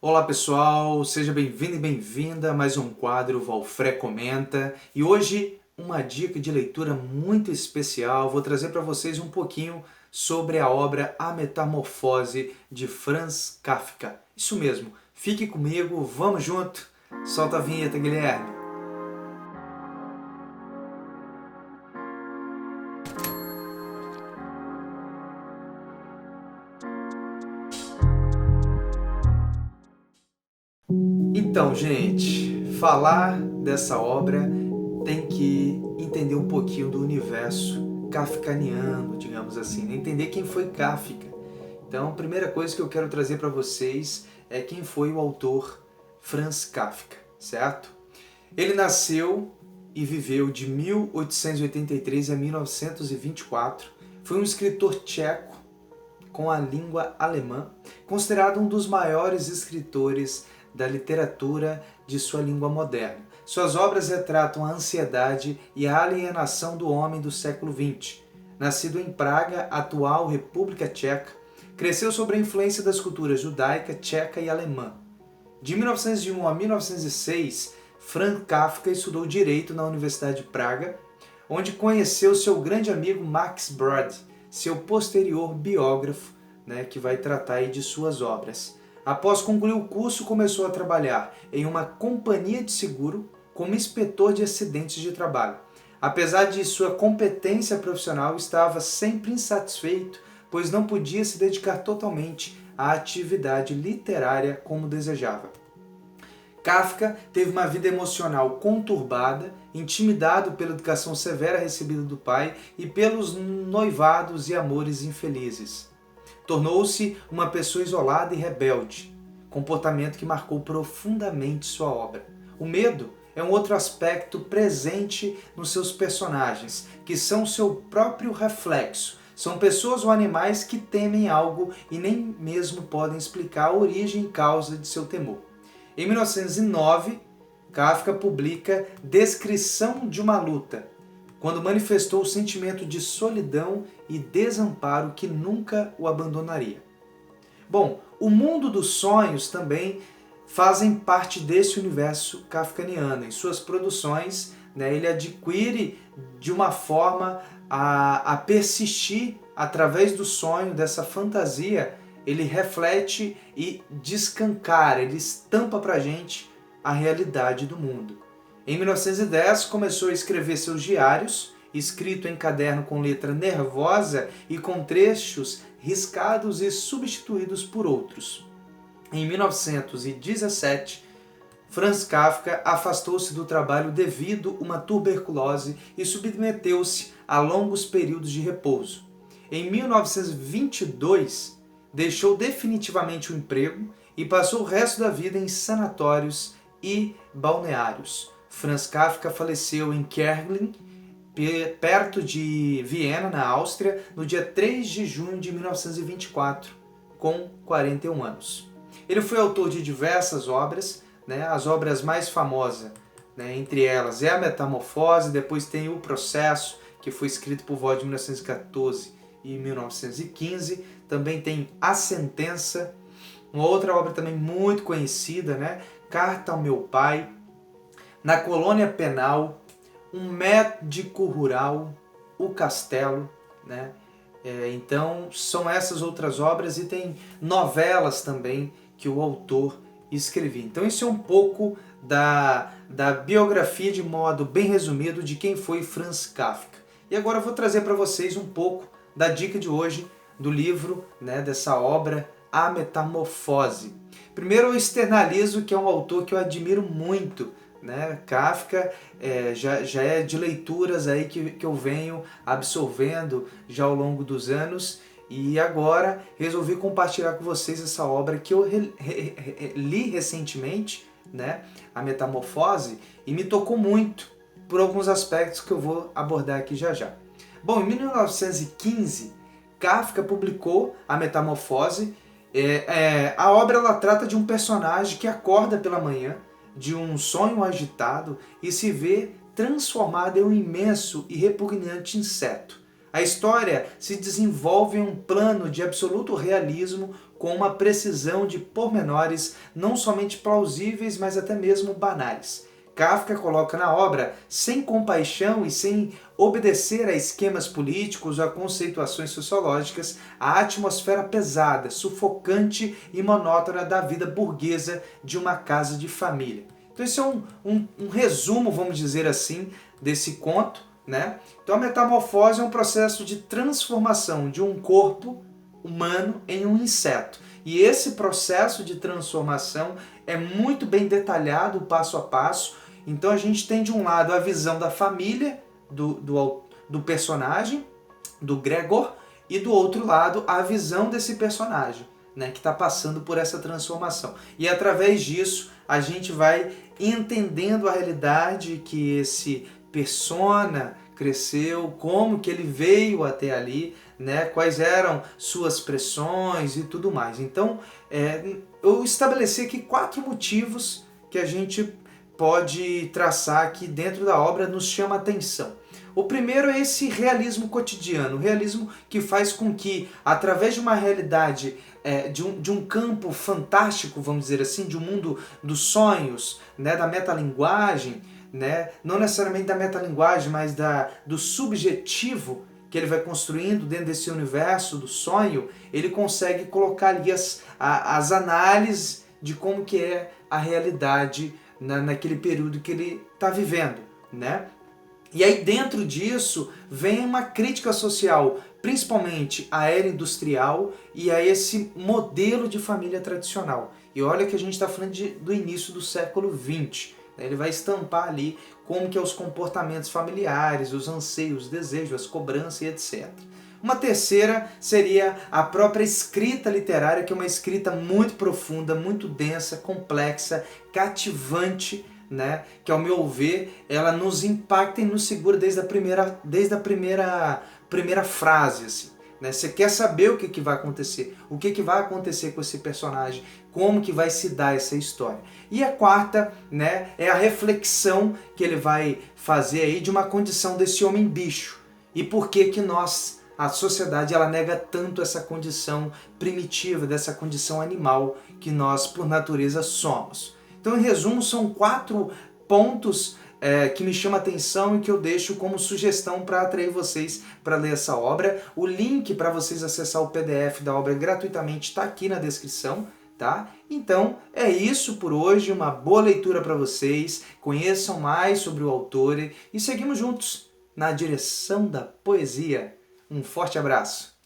Olá pessoal, seja bem-vindo e bem-vinda a mais um quadro Valfré Comenta. E hoje uma dica de leitura muito especial. Vou trazer para vocês um pouquinho sobre a obra A Metamorfose de Franz Kafka. Isso mesmo, fique comigo, vamos junto. Solta a vinheta, Guilherme. Então, gente, falar dessa obra tem que entender um pouquinho do universo kafkaniano, digamos assim, né? Entender quem foi Kafka. Então, a primeira coisa que eu quero trazer para vocês é quem foi o autor Franz Kafka, certo? Ele nasceu e viveu de 1883 a 1924. Foi um escritor tcheco com a língua alemã, considerado um dos maiores escritores da literatura de sua língua moderna. Suas obras retratam a ansiedade e a alienação do homem do século XX. Nascido em Praga, atual República Tcheca, cresceu sob a influência das culturas judaica, tcheca e alemã. De 1901 a 1906, Franz Kafka estudou Direito na Universidade de Praga, onde conheceu seu grande amigo Max Brod, seu posterior biógrafo, que vai tratar aí de suas obras. Após concluir o curso, começou a trabalhar em uma companhia de seguro como inspetor de acidentes de trabalho. Apesar de sua competência profissional, estava sempre insatisfeito, pois não podia se dedicar totalmente à atividade literária como desejava. Kafka teve uma vida emocional conturbada, intimidado pela educação severa recebida do pai e pelos noivados e amores infelizes. Tornou-se uma pessoa isolada e rebelde, comportamento que marcou profundamente sua obra. O medo é um outro aspecto presente nos seus personagens, que são seu próprio reflexo. São pessoas ou animais que temem algo e nem mesmo podem explicar a origem e causa de seu temor. Em 1909, Kafka publica Descrição de uma Luta, quando manifestou o sentimento de solidão e desamparo que nunca o abandonaria. Bom, o mundo dos sonhos também fazem parte desse universo kafkaniano. Em suas produções, ele adquire de uma forma a persistir através do sonho, dessa fantasia. Ele reflete e descancara, ele estampa para a gente a realidade do mundo. Em 1910, começou a escrever seus diários, escrito em caderno com letra nervosa e com trechos riscados e substituídos por outros. Em 1917, Franz Kafka afastou-se do trabalho devido a uma tuberculose e submeteu-se a longos períodos de repouso. Em 1922, deixou definitivamente o emprego e passou o resto da vida em sanatórios e balneários. Franz Kafka faleceu em Kerguelen, perto de Viena, na Áustria, no dia 3 de junho de 1924, com 41 anos. Ele foi autor de diversas obras, as obras mais famosas, entre elas é A Metamorfose, depois tem O Processo, que foi escrito por volta de 1914 e 1915, também tem A Sentença, uma outra obra também muito conhecida, Carta ao Meu Pai, Na Colônia Penal, Um Médico Rural, O Castelo, Então são essas outras obras e tem novelas também que o autor escrevia. Então isso é um pouco da biografia de modo bem resumido de quem foi Franz Kafka. E agora eu vou trazer para vocês um pouco da dica de hoje do livro, dessa obra A Metamorfose. Primeiro eu externalizo que é um autor que eu admiro muito, Kafka já é de leituras aí que eu venho absorvendo já ao longo dos anos e agora resolvi compartilhar com vocês essa obra que eu li recentemente, A Metamorfose, e me tocou muito por alguns aspectos que eu vou abordar aqui já já. Bom, em 1915, Kafka publicou A Metamorfose. A obra ela trata de um personagem que acorda pela manhã de um sonho agitado e se vê transformado em um imenso e repugnante inseto. A história se desenvolve em um plano de absoluto realismo com uma precisão de pormenores não somente plausíveis, mas até mesmo banais. Kafka coloca na obra, sem compaixão e sem obedecer a esquemas políticos ou a conceituações sociológicas, a atmosfera pesada, sufocante e monótona da vida burguesa de uma casa de família. Então esse é um resumo, vamos dizer assim, desse conto, né? Então a metamorfose é um processo de transformação de um corpo humano em um inseto. E esse processo de transformação é muito bem detalhado, passo a passo. Então a gente tem de um lado a visão da família do personagem, do Gregor, e do outro lado a visão desse personagem, né, que está passando por essa transformação. E através disso a gente vai entendendo a realidade que esse persona cresceu, como que ele veio até ali, né, quais eram suas pressões e tudo mais. Então eu estabeleci aqui 4 motivos que a gente pode traçar aqui dentro da obra, nos chama a atenção. O primeiro é esse realismo cotidiano, o realismo que faz com que, através de uma realidade, de um campo fantástico, vamos dizer assim, de um mundo dos sonhos, né, da metalinguagem, né, não necessariamente da metalinguagem, mas do subjetivo que ele vai construindo dentro desse universo do sonho, ele consegue colocar ali as análises de como que é a realidade naquele período que ele está vivendo, né? E aí dentro disso vem uma crítica social, principalmente à era industrial e a esse modelo de família tradicional. E olha que a gente está falando do início do século XX. Ele vai estampar ali como que é os comportamentos familiares, os anseios, os desejos, as cobranças e etc. Uma terceira seria a própria escrita literária, que é uma escrita muito profunda, muito densa, complexa, cativante, né? Que ao meu ver, ela nos impacta e nos segura desde a primeira frase, assim. Né? Você quer saber o que vai acontecer, o que vai acontecer com esse personagem, como que vai se dar essa história. E a quarta, né, é a reflexão que ele vai fazer aí de uma condição desse homem bicho. E por que a sociedade, ela nega tanto essa condição primitiva, dessa condição animal que nós, por natureza, somos. Então, em resumo, são 4 pontos que me chamam a atenção e que eu deixo como sugestão para atrair vocês para ler essa obra. O link para vocês acessar o PDF da obra gratuitamente está aqui na descrição, tá? Então, é isso por hoje. Uma boa leitura para vocês. Conheçam mais sobre o autor e seguimos juntos na direção da poesia. Um forte abraço!